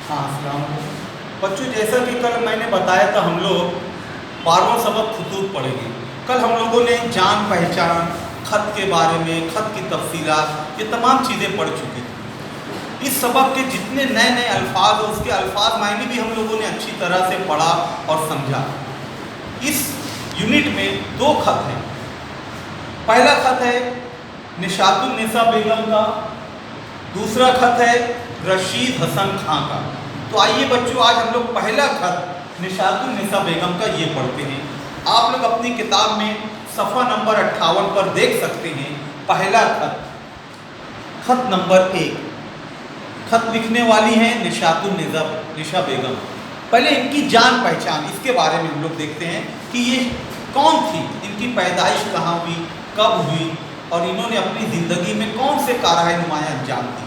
हाँ, अस्सलाम वालेकुम। बच्चों, जैसा कि कल मैंने बताया था, हम लोग 12वां सबक खतूत पढ़ेंगे। कल हम लोगों ने जान पहचान, ख़त के बारे में, ख़त की तफसीलात, ये तमाम चीज़ें पढ़ चुके थे। इस सबक के जितने नए नए अल्फाज हैं, उसके अल्फाज मायने भी हम लोगों ने अच्छी तरह से पढ़ा और समझा। इस यूनिट में 2 ख़त हैं। पहला ख़त है निशातुन्निसा बेगम का, दूसरा ख़त है रशीद हसन खां का। तो आइए बच्चों, आज हम लोग पहला ख़त निशातुन्निसा बेगम का ये पढ़ते हैं। आप लोग अपनी किताब में सफ़ा नंबर 58 पर देख सकते हैं। पहला ख़त, ख़त नंबर 1। ख़त लिखने वाली हैं निशा बेगम। पहले इनकी जान पहचान, इसके बारे में हम लोग देखते हैं कि ये कौन थी, इनकी पैदाइश कहाँ हुई, कब हुई और इन्होंने अपनी ज़िंदगी में कौन से कारनामे नुमाया अंजाम दिए।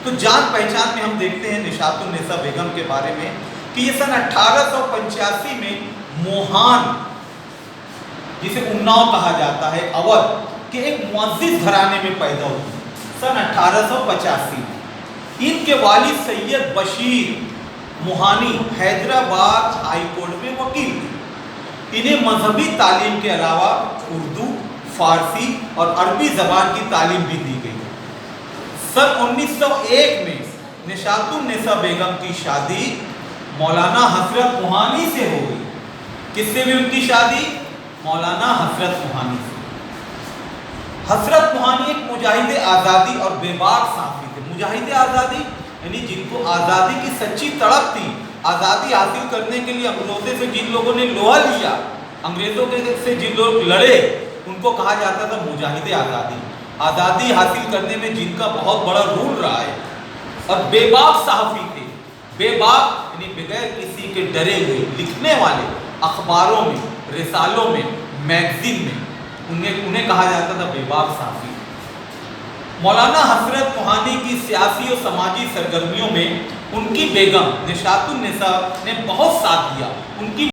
तो जान पहचान में हम देखते हैं निशातुन्निसा बेगम के बारे में कि ये सन 1885 में मोहान, जिसे उन्नाव कहा जाता है, अवध के एक मुअज़्ज़िज़ घराने में पैदा हुई सन 1885 में। इनके वालिद सैयद बशीर मोहानी हैदराबाद हाई कोर्ट में वकील थे। इन्हें मजहबी तालीम के अलावा उर्दू, फारसी और अरबी ज़बान की तालीम भी दी गई। सन 1901 में निशातुन्निसा बेगम की शादी मौलाना हसरत मोहानी से हो गई। किससे भी उनकी शादी? मौलाना हसरत मोहानी से। हसरत मोहानी एक मुजाहिद आज़ादी और बेबाक साफ़ी थे। मुजाहिद आज़ादी यानी जिनको आज़ादी की सच्ची तड़प थी, आज़ादी हासिल करने के लिए अंग्रेज़ों से जिन लोगों ने लोहा लिया, अंग्रेज़ों से जिन लोग लड़े, उनको कहा जाता था मुजाहिद आज़ादी। आज़ादी हासिल करने में जिनका बहुत बड़ा रोल रहा है। और बेबाक सहाफ़ी थे। बेबाक यानी बगैर किसी के डरे हुए लिखने वाले, अखबारों में, रिसालों में, मैगज़ीन में, उन्हें कहा जाता था बेबाक सहाफ़ी। मौलाना हसरत मोहानी की सियासी और समाजी सरगर्मियों में उनकी बेगम निशातुन्निसा ने बहुत साथ दिया। उनकी